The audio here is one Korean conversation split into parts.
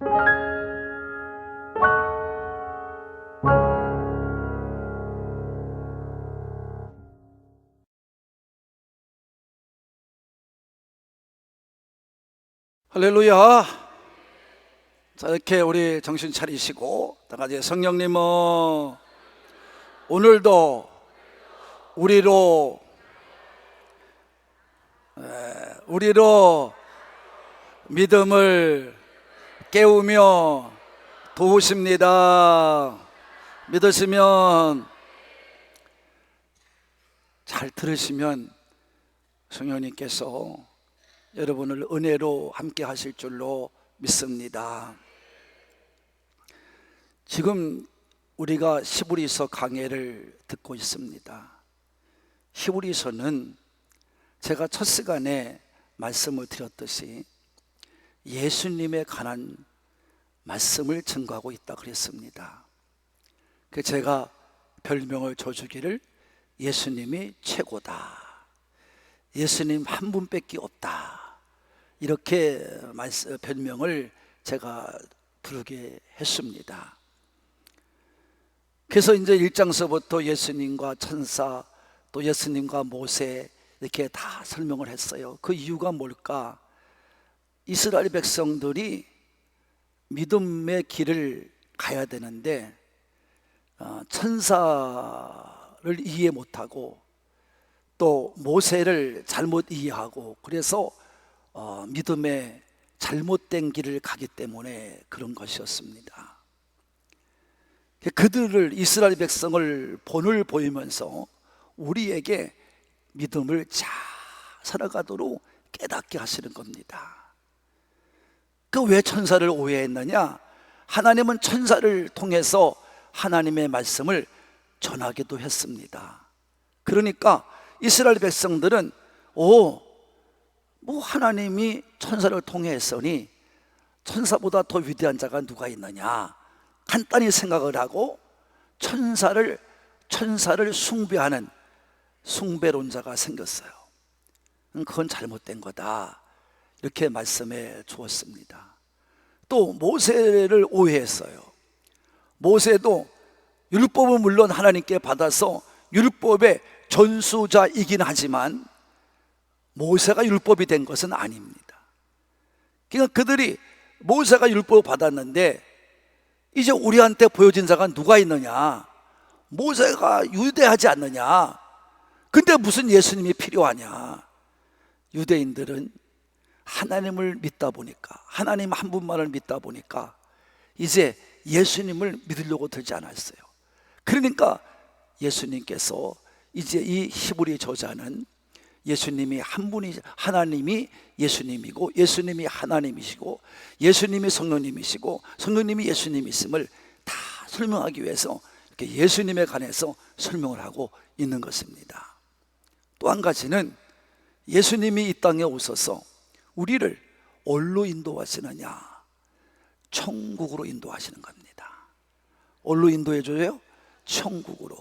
할렐루야. 자, 이렇게 우리 정신 차리시고 다 같이 성령님은 오늘도 우리로 믿음을 깨우며 도우십니다. 믿으시면, 잘 들으시면 성령님께서 여러분을 은혜로 함께 하실 줄로 믿습니다. 지금 우리가 히브리서 강해를 듣고 있습니다. 히브리서는 제가 첫 시간에 말씀을 드렸듯이 예수님에 관한 말씀을 증거하고 있다 그랬습니다. 그 제가 별명을 줘주기를 예수님이 최고다, 예수님 한 분밖에 없다, 이렇게 별명을 제가 부르게 했습니다. 그래서 이제 1장서부터 예수님과 천사, 또 예수님과 모세 이렇게 다 설명을 했어요. 그 이유가 뭘까? 이스라엘 백성들이 믿음의 길을 가야 되는데 천사를 이해 못하고 또 모세를 잘못 이해하고, 그래서 믿음의 잘못된 길을 가기 때문에 그런 것이었습니다. 그들을, 이스라엘 백성을 본을 보이면서 우리에게 믿음을 잘 살아가도록 깨닫게 하시는 겁니다. 그 왜 천사를 오해했느냐? 하나님은 천사를 통해서 하나님의 말씀을 전하기도 했습니다. 그러니까 이스라엘 백성들은 하나님이 천사를 통해 했으니 천사보다 더 위대한 자가 누가 있느냐, 간단히 생각을 하고 천사를 숭배하는 숭배론자가 생겼어요. 그건 잘못된 거다, 이렇게 말씀해 주었습니다. 또 모세를 오해했어요. 모세도 율법은 물론 하나님께 받아서 율법의 전수자이긴 하지만 모세가 율법이 된 것은 아닙니다. 그러니까 그들이 모세가 율법을 받았는데 이제 우리한테 보여진 자가 누가 있느냐, 모세가 유대하지 않느냐, 근데 무슨 예수님이 필요하냐. 유대인들은 하나님을 믿다 보니까, 하나님 한 분만을 믿다 보니까 이제 예수님을 믿으려고 들지 않았어요. 그러니까 예수님께서 이제 이 히브리 저자는 예수님이 한 분이, 하나님이 예수님이고 예수님이 하나님이시고 예수님이 성령님이시고 성령님이 예수님이심을 다 설명하기 위해서 이렇게 예수님에 관해서 설명을 하고 있는 것입니다. 또 한 가지는 예수님이 이 땅에 오셔서 우리를 어디로 인도하시느냐? 천국으로 인도하시는 겁니다. 어디로 인도해 줘요? 천국으로.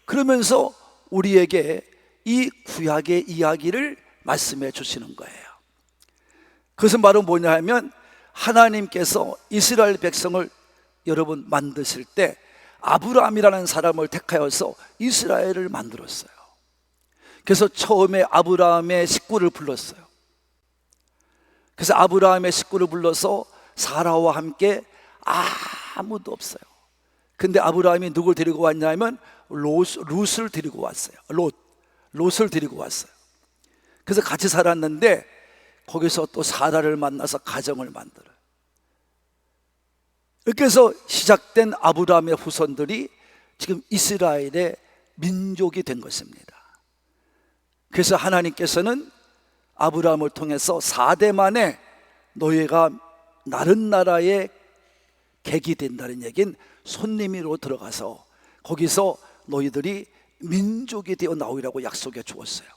그러면서 우리에게 이 구약의 이야기를 말씀해 주시는 거예요. 그것은 바로 뭐냐 하면, 하나님께서 이스라엘 백성을 여러분 만드실 때 아브라함이라는 사람을 택하여서 이스라엘을 만들었어요. 그래서 처음에 아브라함의 식구를 불렀어요. 그래서 아브라함의 식구를 불러서 사라와 함께 아무도 없어요. 근데 아브라함이 누굴 데리고 왔냐면 롯을 데리고 왔어요. 롯을 데리고 왔어요. 그래서 같이 살았는데 거기서 또 사라를 만나서 가정을 만들어요. 이렇게 해서 시작된 아브라함의 후손들이 지금 이스라엘의 민족이 된 것입니다. 그래서 하나님께서는 아브라함을 통해서 4대 만에 너희가 다른 나라의 객이 된다는 얘기는 손님으로 들어가서 거기서 너희들이 민족이 되어 나오리라고 약속해 주었어요.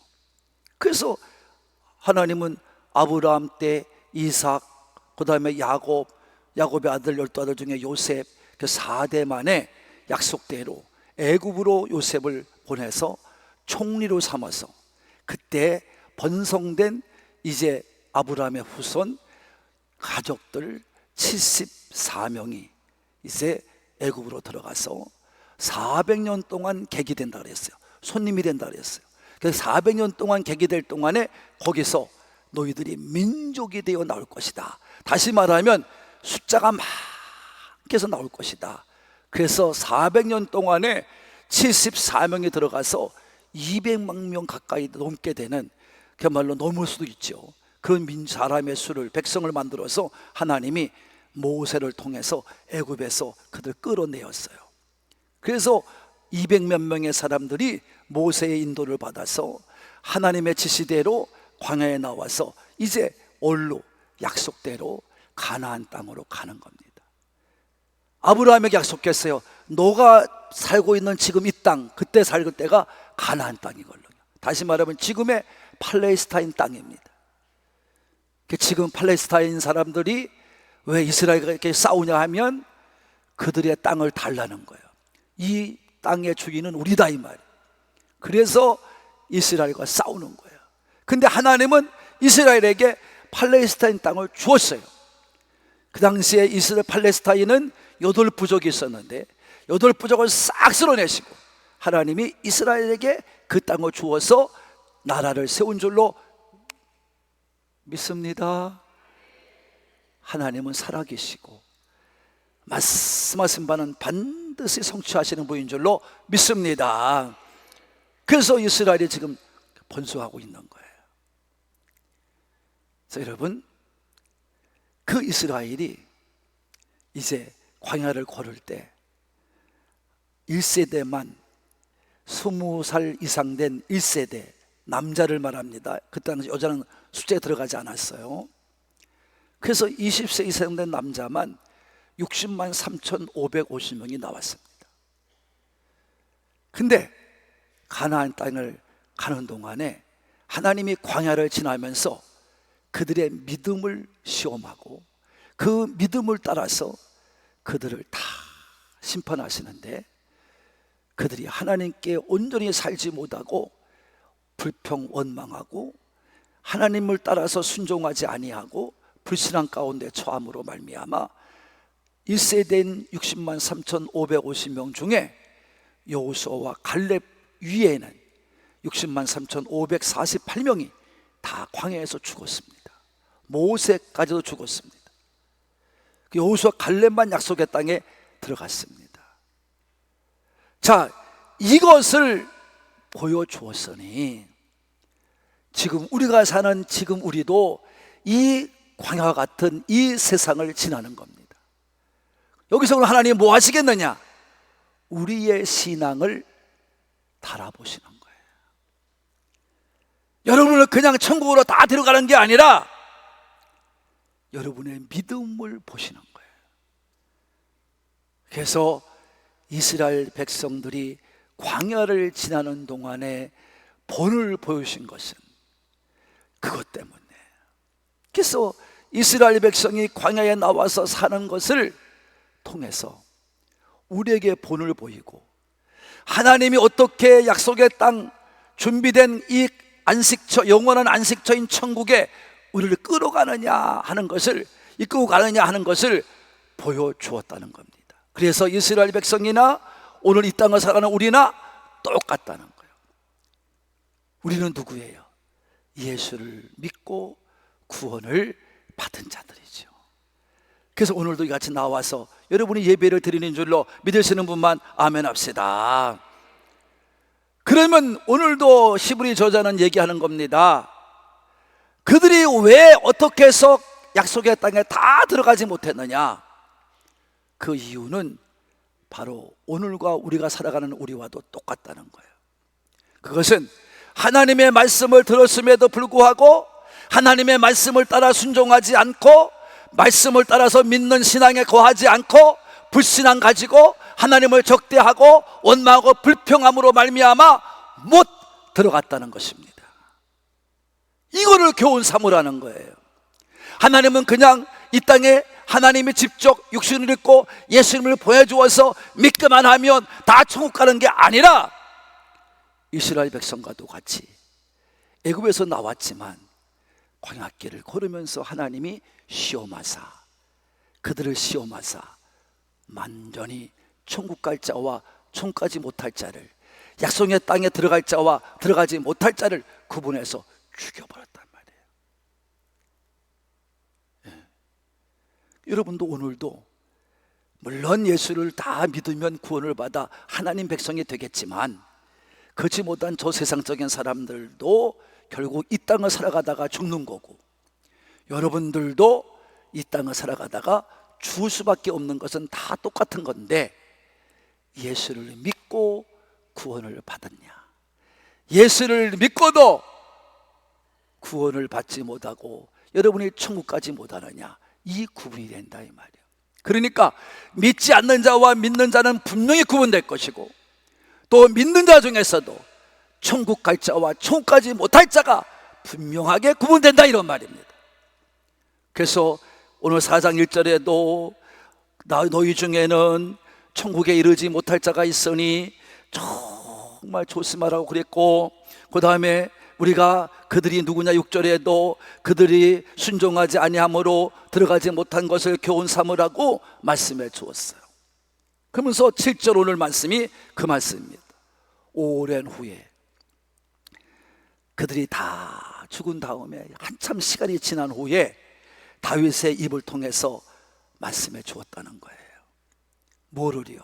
그래서 하나님은 아브라함 때 이삭, 그 다음에 야곱의 아들 12아들 중에 요셉, 그 4대 만에 약속대로 애굽으로 요셉을 보내서 총리로 삼아서 그때 번성된 이제 아브라함의 후손 가족들, 74명이 이제 애굽으로 들어가서 400년 동안 객이 된다 그랬어요. 손님이 된다 그랬어요. 그래서 400년 동안 객이 될 동안에 거기서 너희들이 민족이 되어 나올 것이다. 다시 말하면 숫자가 많게서 나올 것이다. 그래서 400년 동안에 74명이 들어가서 200만 명 가까이 넘게 되는, 그야말로 넘을 수도 있죠. 그런 사람의 수를, 백성을 만들어서 하나님이 모세를 통해서 애굽에서 그들 끌어내었어요. 그래서 200몇 명의 사람들이 모세의 인도를 받아서 하나님의 지시대로 광야에 나와서 이제 올로 약속대로 가나안 땅으로 가는 겁니다. 아브라함에게 약속했어요. 너가 살고 있는 지금 이 땅, 그때 살 때가 가나안 땅이거든요. 다시 말하면 지금의 팔레스타인 땅입니다. 지금 팔레스타인 사람들이 왜 이스라엘과 이렇게 싸우냐 하면 그들의 땅을 달라는 거예요. 이 땅의 주인은 우리다 이 말이에요. 그래서 이스라엘과 싸우는 거예요. 근데 하나님은 이스라엘에게 팔레스타인 땅을 주었어요. 그 당시에 이스라엘 팔레스타인은 8부족이 있었는데 8부족을 싹 쓸어내시고 하나님이 이스라엘에게 그 땅을 주어서 나라를 세운 줄로 믿습니다. 하나님은 살아계시고 말씀하신 바는 반드시 성취하시는 분인 줄로 믿습니다. 그래서 이스라엘이 지금 번성하고 있는 거예요. 그래서 여러분, 그 이스라엘이 이제 광야를 걸을 때 1세대만 20살 이상 된 1세대 남자를 말합니다. 그때 당시 여자는 숫자에 들어가지 않았어요. 그래서 20세 이상 된 남자만 60만 3,550명이 나왔습니다. 근데 가나안 땅을 가는 동안에 하나님이 광야를 지나면서 그들의 믿음을 시험하고 그 믿음을 따라서 그들을 다 심판하시는데, 그들이 하나님께 온전히 살지 못하고 불평 원망하고 하나님을 따라서 순종하지 아니하고 불신앙 가운데 처함으로 말미암아 1세대인 60만 3,550명 중에 여호수아와 갈렙 위에는 60만 3,548명이 다 광야에서 죽었습니다. 모세까지도 죽었습니다. 여호수아 갈렙만 약속의 땅에 들어갔습니다. 자, 이것을 보여주었으니 지금 우리가 사는 지금 우리도 이 광야와 같은 이 세상을 지나는 겁니다. 여기서 오늘 하나님이 뭐 하시겠느냐? 우리의 신앙을 달아보시는 거예요. 여러분을 그냥 천국으로 다 데려가는 게 아니라 여러분의 믿음을 보시는 거예요. 그래서 이스라엘 백성들이 광야를 지나는 동안에 본을 보여주신 것은 그것 때문에, 그래서 이스라엘 백성이 광야에 나와서 사는 것을 통해서 우리에게 본을 보이고 하나님이 어떻게 약속의 땅 준비된 이 안식처, 영원한 안식처인 천국에 우리를 끌어가느냐 하는 것을, 이끌고 가느냐 하는 것을 보여주었다는 겁니다. 그래서 이스라엘 백성이나 오늘 이 땅을 살아가는 우리나 똑같다는 거예요. 우리는 누구예요? 예수를 믿고 구원을 받은 자들이죠. 그래서 오늘도 같이 나와서 여러분이 예배를 드리는 줄로 믿으시는 분만 아멘 합시다. 그러면 오늘도 히브리 저자는 얘기하는 겁니다. 그들이 왜 어떻게 해서 약속의 땅에 다 들어가지 못했느냐? 그 이유는 바로 오늘과 우리가 살아가는 우리와도 똑같다는 거예요. 그것은 하나님의 말씀을 들었음에도 불구하고 하나님의 말씀을 따라 순종하지 않고 말씀을 따라서 믿는 신앙에 거하지 않고 불신앙 가지고 하나님을 적대하고 원망하고 불평함으로 말미암아 못 들어갔다는 것입니다. 이거를 교훈 삼으라는 거예요. 하나님은 그냥 이 땅에 하나님이 직접 육신을 입고 예수님을 보여주어서 믿기만 하면 다 천국 가는 게 아니라 이스라엘 백성과도 같이 애굽에서 나왔지만 광야길을 걸으면서 하나님이 시험하사 그들을 시험하사 완전히 천국 갈 자와 천국까지 못할 자를, 약속의 땅에 들어갈 자와 들어가지 못할 자를 구분해서 죽여버렸단 말이에요. 여러분도 오늘도 물론 예수를 다 믿으면 구원을 받아 하나님 백성이 되겠지만, 그렇지 못한 저 세상적인 사람들도 결국 이 땅을 살아가다가 죽는 거고, 여러분들도 이 땅을 살아가다가 죽을 수밖에 없는 것은 다 똑같은 건데, 예수를 믿고 구원을 받았냐, 예수를 믿고도 구원을 받지 못하고 여러분이 천국까지 못하느냐, 이 구분이 된다 이 말이에요. 그러니까 믿지 않는 자와 믿는 자는 분명히 구분될 것이고, 또 믿는 자 중에서도 천국 갈 자와 천국까지 못할 자가 분명하게 구분된다 이런 말입니다. 그래서 오늘 4장 1절에도 너희 중에는 천국에 이르지 못할 자가 있으니 정말 조심하라고 그랬고, 그 다음에 우리가 그들이 누구냐 6절에도 그들이 순종하지 아니함으로 들어가지 못한 것을 교훈 삼으라고 말씀해 주었어요. 그러면서 7절 오늘 말씀이 그 말씀입니다. 오랜 후에 그들이 다 죽은 다음에 한참 시간이 지난 후에 다윗의 입을 통해서 말씀해 주었다는 거예요. 뭐를요?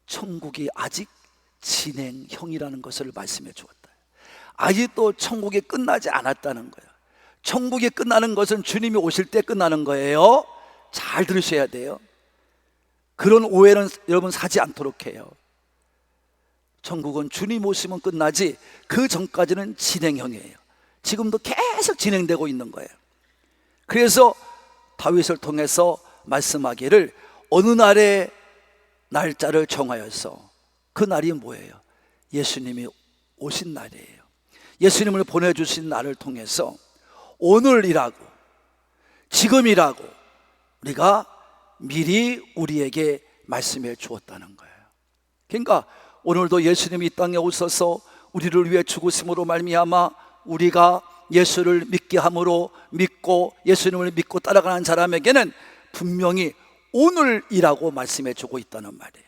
천국이 아직 진행형이라는 것을 말씀해 주었다. 아직도 천국이 끝나지 않았다는 거예요. 천국이 끝나는 것은 주님이 오실 때 끝나는 거예요. 잘 들으셔야 돼요. 그런 오해는 여러분 사지 않도록 해요. 천국은 주님 오시면 끝나지 그 전까지는 진행형이에요. 지금도 계속 진행되고 있는 거예요. 그래서 다윗을 통해서 말씀하기를 어느 날에 날짜를 정하여서, 그 날이 뭐예요? 예수님이 오신 날이에요. 예수님을 보내주신 날을 통해서 오늘이라고, 지금이라고 우리가 미리 우리에게 말씀해 주었다는 거예요. 그러니까 오늘도 예수님이 이 땅에 오셔서 우리를 위해 죽으심으로 말미암아 우리가 예수를 믿게 함으로 믿고 예수님을 믿고 따라가는 사람에게는 분명히 오늘이라고 말씀해 주고 있다는 말이에요.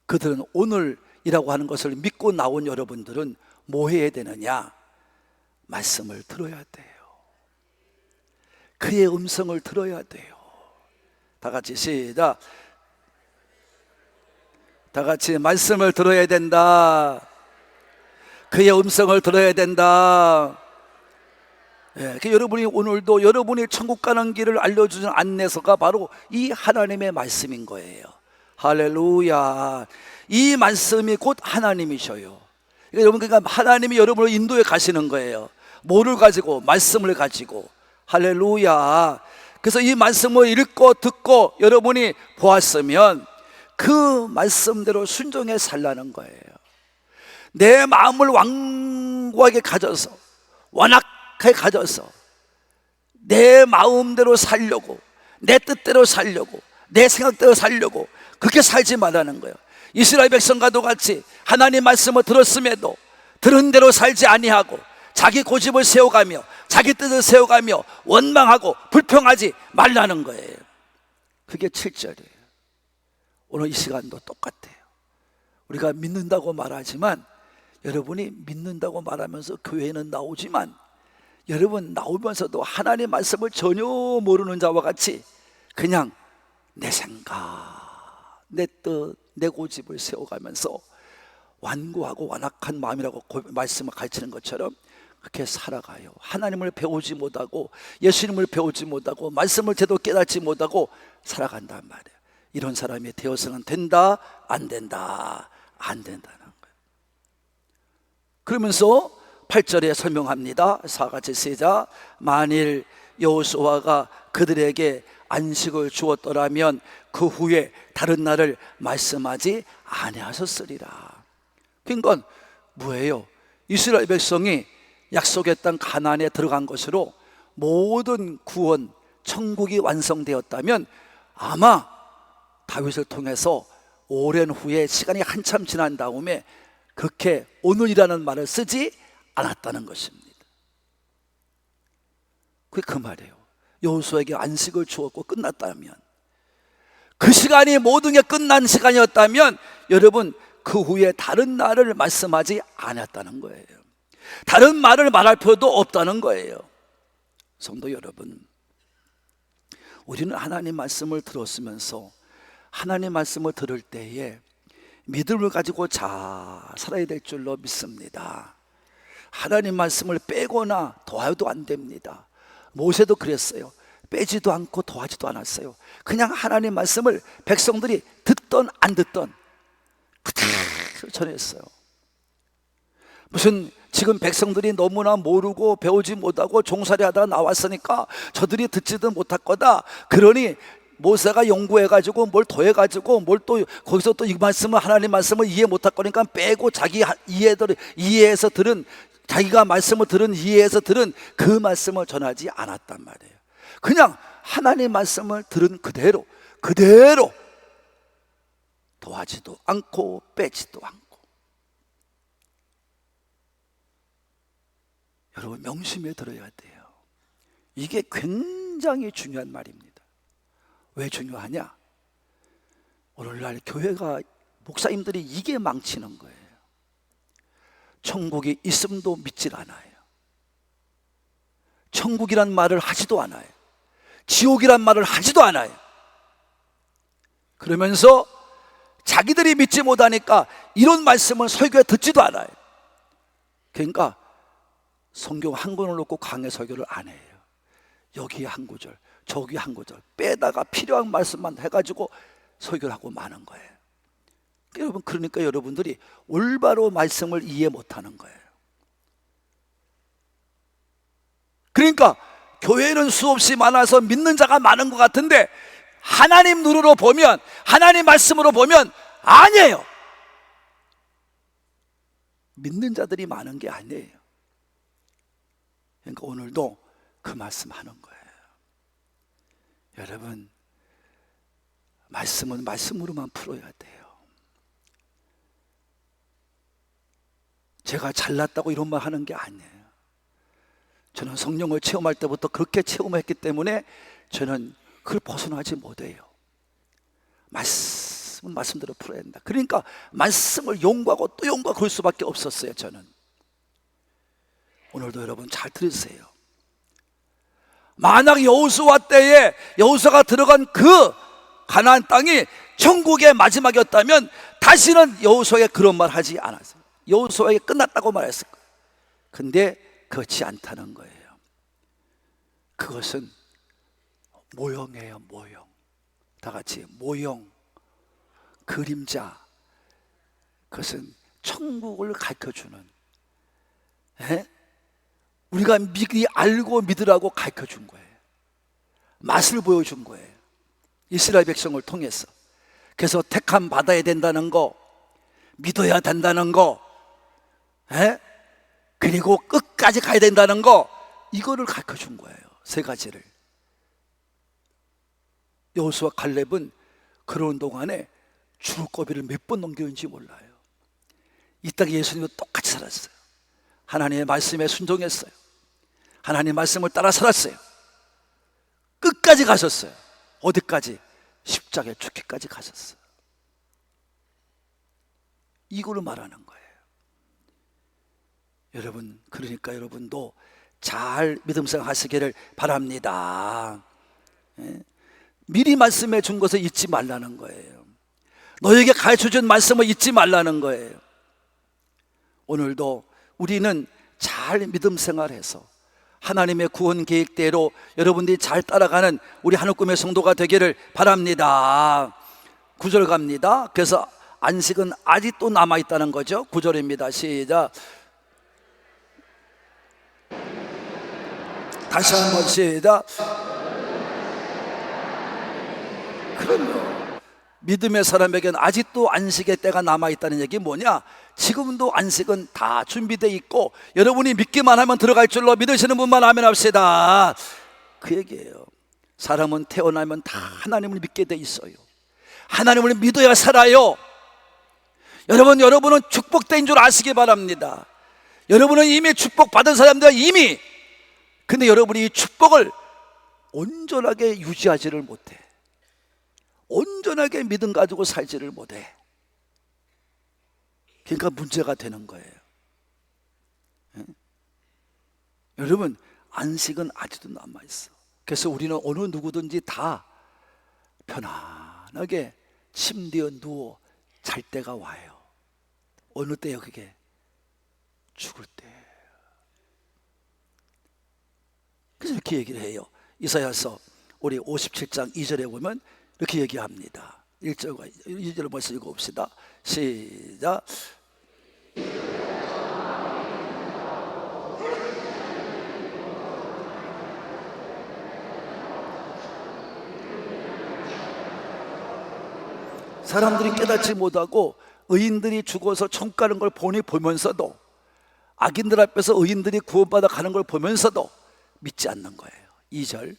그들은 오늘이라고 하는 것을 믿고 나온 여러분들은 뭐 해야 되느냐? 말씀을 들어야 돼요. 그의 음성을 들어야 돼요. 다 같이 시작. 다 같이 말씀을 들어야 된다. 그의 음성을 들어야 된다. 여러분이 오늘도 여러분이 천국 가는 길을 알려주는 안내서가 바로 이 하나님의 말씀인 거예요. 할렐루야. 이 말씀이 곧 하나님이셔요. 여러분, 그러니까 하나님이 여러분을 인도해 가시는 거예요. 뭐를 가지고? 말씀을 가지고. 할렐루야. 그래서 이 말씀을 읽고 듣고 여러분이 보았으면 그 말씀대로 순종해 살라는 거예요. 내 마음을 완고하게 가져서, 완악하게 가져서 내 마음대로 살려고, 내 뜻대로 살려고, 내 생각대로 살려고 그렇게 살지 말라는 거예요. 이스라엘 백성과도 같이 하나님 말씀을 들었음에도 들은 대로 살지 아니하고 자기 고집을 세워가며 자기 뜻을 세워가며 원망하고 불평하지 말라는 거예요. 그게 7절이에요. 오늘 이 시간도 똑같아요. 우리가 믿는다고 말하지만, 여러분이 믿는다고 말하면서 교회에는 나오지만, 여러분 나오면서도 하나님의 말씀을 전혀 모르는 자와 같이 그냥 내 생각, 내 뜻, 내 고집을 세워가면서 완고하고 완악한 마음이라고 말씀을 가르치는 것처럼 그렇게 살아가요. 하나님을 배우지 못하고 예수님을 배우지 못하고 말씀을 제대로 깨닫지 못하고 살아간단 말이에요. 이런 사람이 되어서는 된다, 안 된다, 안 된다는 거예요. 그러면서 8절에 설명합니다. 사같이 시작. 만일 여호수아가 그들에게 안식을 주었더라면 그 후에 다른 날을 말씀하지 아니하셨으리라. 그러니까 뭐예요? 이스라엘 백성이 약속의 땅 가나안에 들어간 것으로 모든 구원, 천국이 완성되었다면 아마 다윗을 통해서 오랜 후에 시간이 한참 지난 다음에 그렇게 오늘이라는 말을 쓰지 않았다는 것입니다. 그게 그 말이에요. 여호수아에게 안식을 주었고 끝났다면, 그 시간이 모든 게 끝난 시간이었다면 여러분 그 후에 다른 날을 말씀하지 않았다는 거예요. 다른 말을 말할 필요도 없다는 거예요. 성도 여러분, 우리는 하나님 말씀을 들었으면서 하나님 말씀을 들을 때에 믿음을 가지고 잘 살아야 될 줄로 믿습니다. 하나님 말씀을 빼거나 더해도 안 됩니다. 모세도 그랬어요. 빼지도 않고 더하지도 않았어요. 그냥 하나님 말씀을 백성들이 듣던 안 듣던 그대로 전했어요. 무슨 지금 백성들이 너무나 모르고 배우지 못하고 종살이 하다가 나왔으니까 저들이 듣지도 못할 거다, 그러니 모세가 연구해가지고 뭘 더해가지고 뭘 또 거기서 또 이 말씀을, 하나님 말씀을 이해 못할 거니까 빼고 자기 이해해서 들은, 자기가 말씀을 들은, 이해해서 들은 그 말씀을 전하지 않았단 말이에요. 그냥 하나님 말씀을 들은 그대로 더하지도 않고 빼지도 않고. 여러분 명심해 들어야 돼요. 이게 굉장히 중요한 말입니다. 왜 중요하냐? 오늘날 교회가, 목사님들이 이게 망치는 거예요. 천국이 있음도 믿질 않아요. 천국이란 말을 하지도 않아요. 지옥이란 말을 하지도 않아요. 그러면서 자기들이 믿지 못하니까 이런 말씀을 설교에 듣지도 않아요. 그러니까 성경 한 권을 놓고 강해 설교를 안 해요. 여기에 한 구절, 저기 한 구절 빼다가 필요한 말씀만 해가지고 설교를 하고 마는 거예요. 여러분, 그러니까 여러분들이 올바로 말씀을 이해 못하는 거예요. 그러니까 교회는 수없이 많아서 믿는 자가 많은 것 같은데 하나님 눈으로 보면, 하나님 말씀으로 보면 아니에요. 믿는 자들이 많은 게 아니에요. 그러니까 오늘도 그 말씀 하는 거예요. 여러분, 말씀은 말씀으로만 풀어야 돼요. 제가 잘났다고 이런 말 하는 게 아니에요. 저는 성령을 체험할 때부터 그렇게 체험했기 때문에 저는 그걸 벗어나지 못해요. 말씀은 말씀대로 풀어야 된다. 그러니까 말씀을 연구하고 또 연구하고 그럴 수밖에 없었어요. 저는 오늘도 여러분 잘 들으세요. 만약 여호수아 때에 여호수아가 들어간 그 가나안 땅이 천국의 마지막이었다면 다시는 여호수아에게 그런 말 하지 않았어요. 여호수아에게 끝났다고 말했을 거예요. 근데 그렇지 않다는 거예요. 그것은 모형이에요. 모형. 다 같이 모형, 그림자. 그것은 천국을 가르쳐주는, 우리가 미리 알고 믿으라고 가르쳐준 거예요. 맛을 보여준 거예요. 이스라엘 백성을 통해서. 그래서 택함 받아야 된다는 거, 믿어야 된다는 거, 그리고 끝까지 가야 된다는 거, 이거를 가르쳐준 거예요. 세 가지를. 여호수아 갈렙은 그런 동안에 죽을 고비를 몇 번 넘겼는지 몰라요. 이 땅에 예수님도 똑같이 살았어요. 하나님의 말씀에 순종했어요. 하나님의 말씀을 따라 살았어요. 끝까지 가셨어요. 어디까지? 십자가에 죽기까지 가셨어요. 이거를 말하는 거예요. 여러분, 그러니까 여러분도 잘 믿음 생활하시기를 바랍니다. 미리 말씀해 준 것을 잊지 말라는 거예요. 너에게 가르쳐준 말씀을 잊지 말라는 거예요. 오늘도 우리는 잘 믿음 생활해서 하나님의 구원 계획대로 여러분들이 잘 따라가는 우리 하늘꿈의 성도가 되기를 바랍니다. 9절 갑니다. 그래서 안식은 아직도 남아있다는 거죠. 9절입니다. 시작. 다시 한번 시작. 그럼요. 믿음의 사람에게는 아직도 안식의 때가 남아있다는 얘기 뭐냐? 지금도 안식은 다 준비되어 있고 여러분이 믿기만 하면 들어갈 줄로 믿으시는 분만 아멘 합시다. 그 얘기예요. 사람은 태어나면 다 하나님을 믿게 돼 있어요. 하나님을 믿어야 살아요. 여러분은 축복된 줄 아시기 바랍니다. 여러분은 이미 축복받은 사람들, 이미. 근데 여러분이 이 축복을 온전하게 유지하지를 못해. 온전하게 믿음 가지고 살지를 못해. 그러니까 문제가 되는 거예요. 예? 여러분, 안식은 아직도 남아있어. 그래서 우리는 어느 누구든지 다 편안하게 침대에 누워 잘 때가 와요. 어느 때요? 그게 죽을 때. 그래서 이렇게 얘기를 해요. 이사야서 우리 57장 2절에 보면 이렇게 얘기합니다. 1절과 2절을 벌써 읽어봅시다. 시작. 사람들이 깨닫지 못하고 의인들이 죽어서 천국 가는 걸 보면서도, 악인들 앞에서 의인들이 구원받아 가는 걸 보면서도 믿지 않는 거예요. 2절.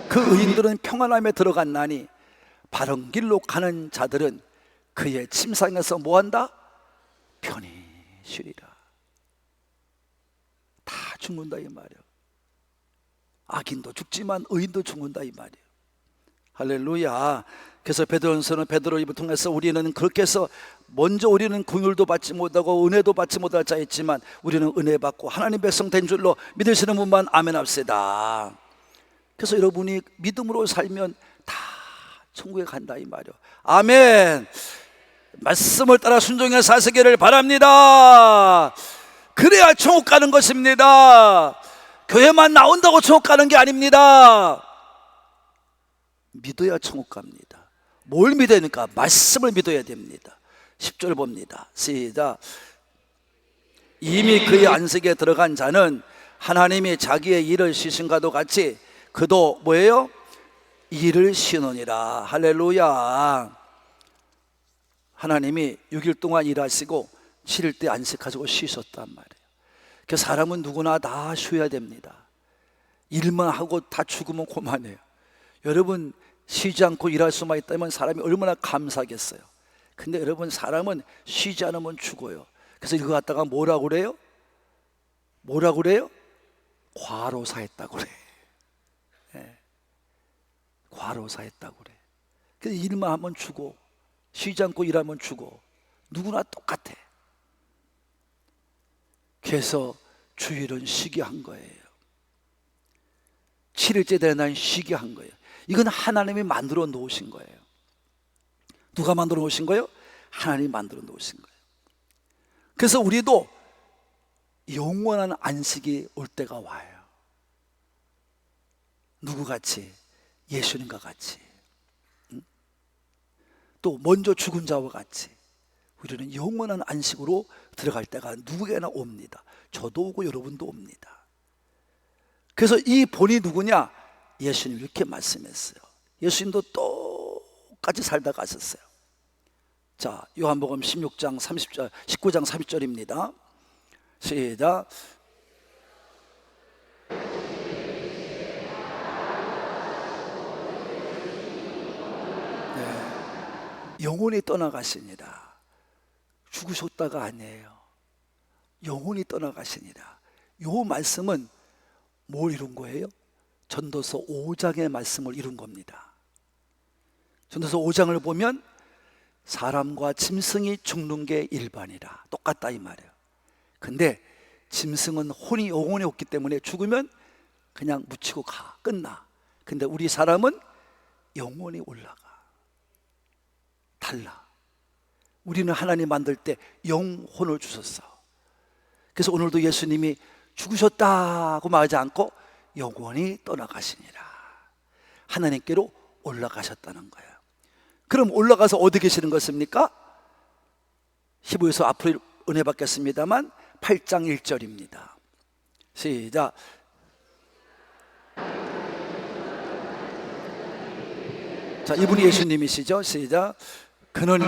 그 의인들은 평안함에 들어갔나니 바른 길로 가는 자들은 그의 침상에서 뭐한다? 편히 쉬리라. 다 죽는다 이 말이에요. 악인도 죽지만 의인도 죽는다 이 말이에요. 할렐루야. 그래서 베드로전서는 베드로 입을 통해서 우리는 그렇게 해서 먼저 우리는 긍휼도 받지 못하고 은혜도 받지 못할 자였지만 우리는 은혜 받고 하나님 백성 된 줄로 믿으시는 분만 아멘 합시다. 그래서 여러분이 믿음으로 살면 다 천국에 간다 이 말이에요. 아멘. 말씀을 따라 순종해 사시기를 바랍니다. 그래야 천국 가는 것입니다. 교회만 나온다고 천국 가는 게 아닙니다. 믿어야 천국 갑니다. 뭘 믿어야 됩니까? 말씀을 믿어야 됩니다. 10절 봅니다. 시작. 이미 그의 안식에 들어간 자는 하나님이 자기의 일을 쉬신과도 같이 그도 뭐예요? 일을 쉬느니라. 할렐루야. 하나님이 6일 동안 일하시고 7일 때 안식하시고 쉬셨단 말이에요. 그래서 사람은 누구나 다 쉬어야 됩니다. 일만 하고 다 죽으면 그만해요. 여러분, 쉬지 않고 일할 수만 있다면 사람이 얼마나 감사하겠어요. 근데 여러분, 사람은 쉬지 않으면 죽어요. 그래서 이거 갖다가 뭐라고 그래요? 뭐라고 그래요? 과로사했다고 그래. 네. 과로사했다고 그래. 그래서 일만 하면 죽어. 쉬지 않고 일하면 죽어. 누구나 똑같아. 그래서 주일은 쉬게 한 거예요. 7일째 되는 날 쉬게 한 거예요. 이건 하나님이 만들어 놓으신 거예요. 누가 만들어 놓으신 거예요? 하나님이 만들어 놓으신 거예요. 그래서 우리도 영원한 안식이 올 때가 와요. 누구같이? 예수님과 같이. 또 먼저 죽은 자와 같이 우리는 영원한 안식으로 들어갈 때가 누구에게나 옵니다. 저도 오고 여러분도 옵니다. 그래서 이 본이 누구냐? 예수님 이렇게 말씀했어요. 예수님도 똑같이 살다 가셨어요. 자, 요한복음 16장 30절, 19장 30절입니다. 시작. 영원히 떠나가시니라. 죽으셨다가 아니에요. 영원히 떠나가시니라. 요 말씀은 뭘 이룬 거예요? 전도서 5장의 말씀을 이룬 겁니다. 전도서 5장을 보면 사람과 짐승이 죽는 게 일반이라. 똑같다 이 말이에요. 근데 짐승은 혼이 영원히 없기 때문에 죽으면 그냥 묻히고 가. 끝나. 근데 우리 사람은 영원히 올라가. 달라. 우리는 하나님 만들 때 영혼을 주셨어. 그래서 오늘도 예수님이 죽으셨다고 말하지 않고 영원히 떠나가시니라. 하나님께로 올라가셨다는 거예요. 그럼 올라가서 어디 계시는 것입니까? 히브리서 앞으로 은혜 받겠습니다만 8장 1절입니다. 시작. 자, 이분이 예수님이시죠. 시작. 그는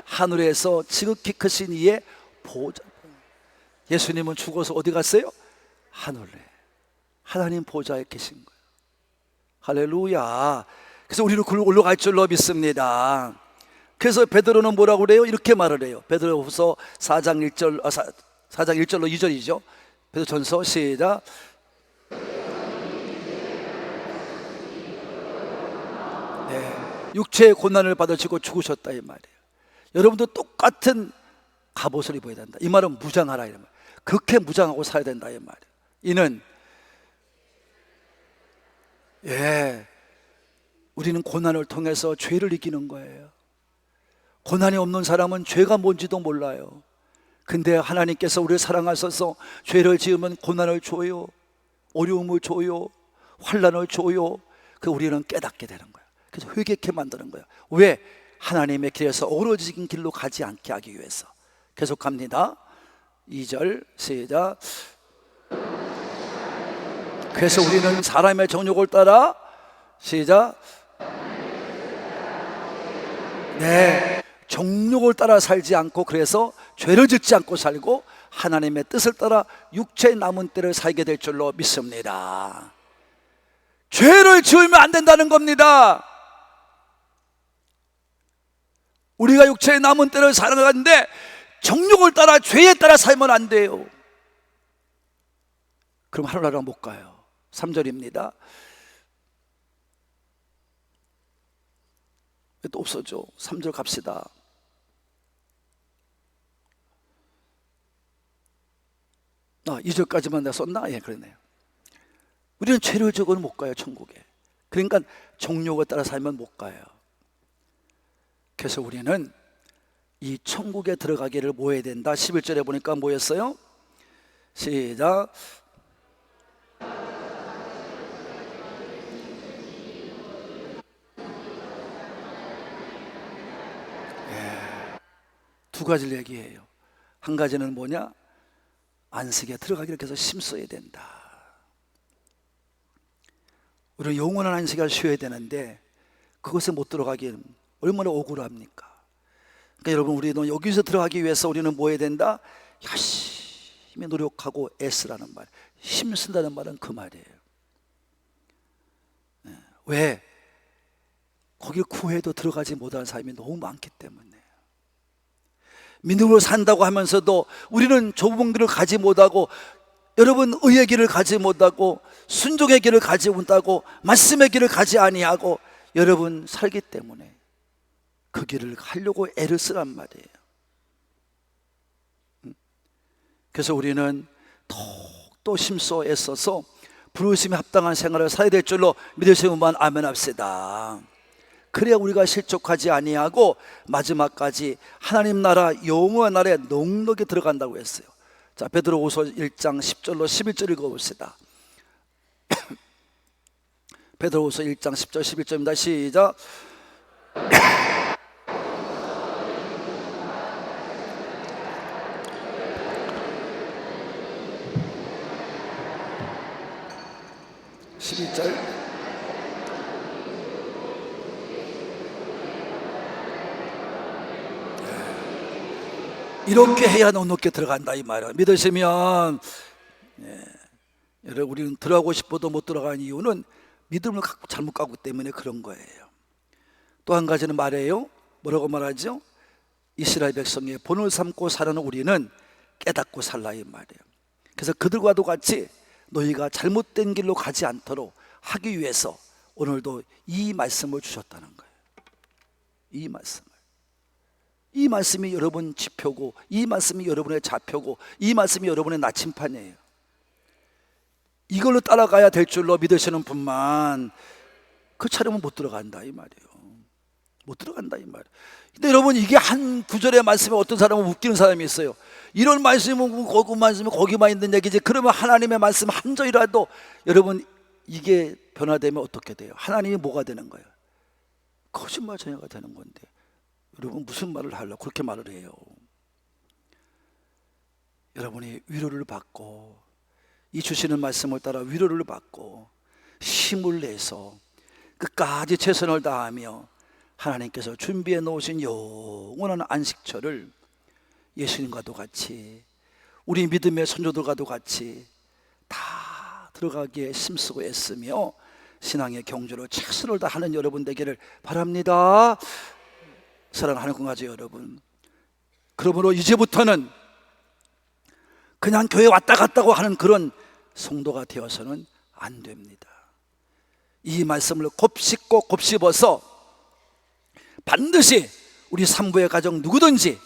하늘에서 지극히 크신 이의 보좌. 예수님은 죽어서 어디 갔어요? 하늘에. 하나님 보좌에 계신 거예요. 할렐루야. 그래서 우리는 글로 올라갈 줄로 믿습니다. 그래서 베드로는 뭐라고 그래요? 이렇게 말을 해요. 베드로후서 4장 1절, 4장 1절로 2절이죠. 베드로전서 시작. 네, 육체의 고난을 받으시고 죽으셨다 이 말이에요. 여러분도 똑같은 갑옷을 입어야 된다. 이 말은 무장하라 이 말. 그렇게 무장하고 살아야 된다 이 말이에요. 이는 우리는 고난을 통해서 죄를 이기는 거예요. 고난이 없는 사람은 죄가 뭔지도 몰라요. 근데 하나님께서 우리를 사랑하셔서 죄를 지으면 고난을 줘요, 어려움을 줘요, 환난을 줘요. 그 우리는 깨닫게 되는 거예요. 그래서 회개케 만드는 거예요. 왜? 하나님의 길에서 어그러진 길로 가지 않게 하기 위해서. 계속합니다. 2절 시작. 그래서 우리는 사람의 정욕을 따라 시작. 네, 정욕을 따라 살지 않고, 그래서 죄를 짓지 않고 살고 하나님의 뜻을 따라 육체의 남은 때를 살게 될 줄로 믿습니다. 죄를 지으면 안 된다는 겁니다. 우리가 육체의 남은 때를 살아가는데 정욕을 따라 죄에 따라 살면 안 돼요. 그럼 하늘나라 못 가요. 3절입니다. 또 없어져. 3절 갑시다. 아, 2절까지만 내가 썼나? 예, 그러네요. 우리는 죄를 지고는 못 가요, 천국에. 그러니까 정욕에 따라 살면 못 가요. 그래서 우리는 이 천국에 들어가기를 뭐 해야 된다? 11절에 보니까 뭐였어요? 시작. 두 가지를 얘기해요. 한 가지는 뭐냐? 안식에 들어가기를 계속 힘써야 된다. 우리는 영원한 안식을 쉬어야 되는데 그것에 못 들어가기엔 얼마나 억울합니까? 그러니까 여러분, 우리는 여기서 들어가기 위해서 우리는 뭐 해야 된다? 열심히 노력하고 애쓰라는 말. 힘쓴다는 말은 그 말이에요. 왜? 거길 구해도 들어가지 못한 사람이 너무 많기 때문에. 믿음으로 산다고 하면서도 우리는 좁은 길을 가지 못하고, 여러분 의의 길을 가지 못하고, 순종의 길을 가지 못하고, 말씀의 길을 가지 아니하고 여러분 살기 때문에 그 길을 가려고 애를 쓰란 말이에요. 그래서 우리는 더욱더 힘써 애써서 부르심에 합당한 생활을 살아야 될 줄로 믿으시면 아멘합시다. 그래야 우리가 실족하지 아니하고 마지막까지 하나님 나라 영원한 나라에 넉넉히 들어간다고 했어요. 자, 베드로후서 1장 10절로 11절 읽어봅시다. 베드로후서 1장 10절 11절입니다. 시작. 이렇게 해야 넉넉히 들어간다 이 말이에요. 믿으시면 여러분, 우리는 들어가고 싶어도 못 들어가는 이유는 믿음을 갖고 잘못 가기 때문에 그런 거예요. 또 한 가지는 말해요. 뭐라고 말하죠? 이스라엘 백성의 본을 삼고 살아는 우리는 깨닫고 살라 이 말이에요. 그래서 그들과도 같이 너희가 잘못된 길로 가지 않도록 하기 위해서 오늘도 이 말씀을 주셨다는 거예요. 이 말씀이 여러분 지표고, 이 말씀이 여러분의 좌표고, 이 말씀이 여러분의 나침판이에요. 이걸로 따라가야 될 줄로 믿으시는 분만 그 차례면 못 들어간다 이 말이에요. 못 들어간다 이 말이에요. 근데 여러분, 이게 한 구절의 말씀에 어떤 사람은 웃기는 사람이 있어요. 이런 말씀은 그 말씀이 거기만 있는 얘기지. 그러면 하나님의 말씀 한 절이라도, 여러분 이게 변화되면 어떻게 돼요? 하나님이 뭐가 되는 거예요? 거짓말 전혀가 되는 건데 여러분 무슨 말을 하려고 그렇게 말을 해요? 여러분이 위로를 받고, 이 주시는 말씀을 따라 위로를 받고 힘을 내서 끝까지 최선을 다하며 하나님께서 준비해 놓으신 영원한 안식처를 예수님과도 같이, 우리 믿음의 선조들과도 같이 다 들어가기에 힘쓰고 애쓰며 신앙의 경주로 최선을 다하는 여러분 되기를 바랍니다. 사랑하는 공가죠 여러분. 그러므로 이제부터는 그냥 교회 왔다 갔다고 하는 그런 성도가 되어서는 안 됩니다. 이 말씀을 곱씹고 곱씹어서 반드시 우리 산부의 가정 누구든지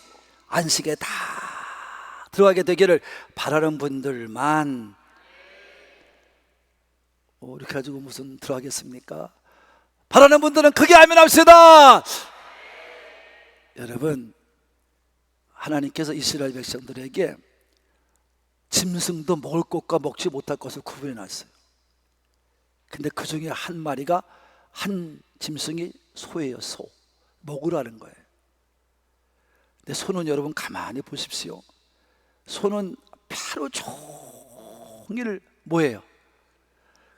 안식에 다 들어가게 되기를 바라는 분들만 이렇게 가지고 무슨 들어가겠습니까? 바라는 분들은 크게 아멘 합시다. 여러분, 하나님께서 이스라엘 백성들에게 짐승도 먹을 것과 먹지 못할 것을 구분해 놨어요. 근데 그 중에 한 마리가, 한 짐승이 소예요. 소. 먹으라는 거예요. 근데 소는 여러분 가만히 보십시오. 소는 하루 종일 뭐예요?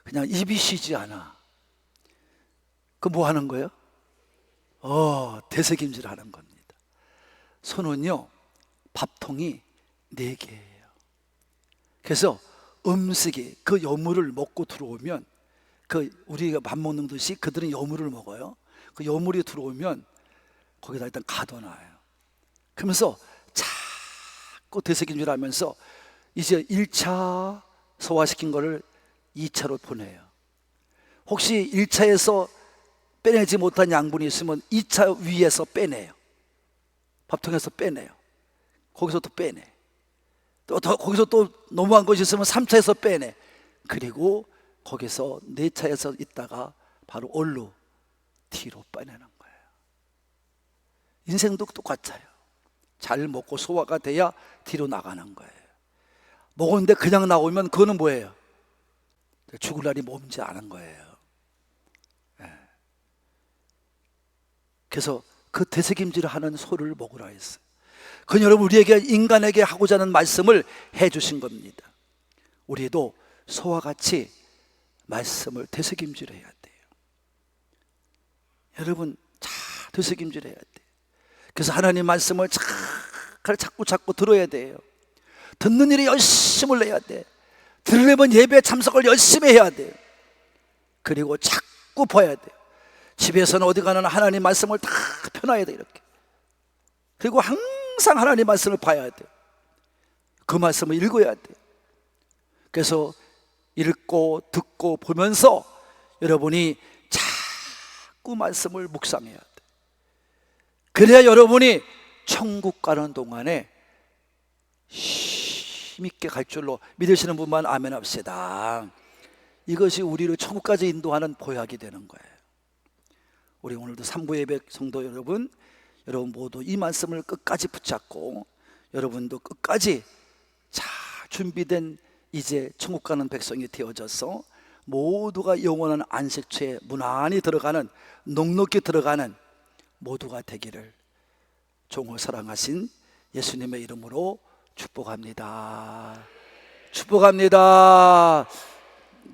그냥 입이 쉬지 않아. 그 뭐 하는 거예요? 되새김질 하는 겁니다. 소는요, 밥통이 4개예요. 그래서 음식이 그 여물을 먹고 들어오면, 우리가 밥 먹는 듯이 그들은 여물을 먹어요. 그 여물이 들어오면 거기다 일단 가둬놔요. 그러면서 자꾸 되새김질 하면서 이제 1차 소화시킨 거를 2차로 보내요. 혹시 1차에서 빼내지 못한 양분이 있으면 2차 위에서 빼내요. 밥통에서 빼내요. 거기서 또 빼내. 거기서 또 너무한 것이 있으면 3차에서 빼내. 그리고 거기서 4차에서 있다가 바로 올로 뒤로 빼내는 거예요. 인생도 똑같아요. 잘 먹고 소화가 돼야 뒤로 나가는 거예요. 먹었는데 그냥 나오면 그거는 뭐예요? 죽을 날이 머지 않은 거예요. 그래서 그 되새김질을 하는 소를 먹으라 했어요. 그건 여러분 우리에게, 인간에게 하고자 하는 말씀을 해주신 겁니다. 우리도 소와 같이 말씀을 되새김질해야 돼요. 여러분 잘 되새김질해야 돼요. 그래서 하나님 말씀을 자꾸 들어야 돼요. 듣는 일에 열심을 내야 돼. 들으려면 예배 참석을 열심히 해야 돼요. 그리고 자꾸 봐야 돼요. 집에서는 어디 가나 하나님 말씀을 다 펴놔야 돼 이렇게. 그리고 항상 하나님 말씀을 봐야 돼요. 그 말씀을 읽어야 돼요. 그래서 읽고 듣고 보면서 여러분이 자꾸 말씀을 묵상해야 돼요. 그래야 여러분이 천국 가는 동안에 힘있게 갈 줄로 믿으시는 분만 아멘 합시다. 이것이 우리를 천국까지 인도하는 보약이 되는 거예요. 우리 오늘도 산부 예배 성도 여러분 모두 이 말씀을 끝까지 붙잡고 여러분도 끝까지 잘 준비된 이제 천국 가는 백성이 되어져서 모두가 영원한 안식처에 무난히 들어가는, 넉넉히 들어가는 모두가 되기를 종을 사랑하신 예수님의 이름으로 축복합니다. 축복합니다.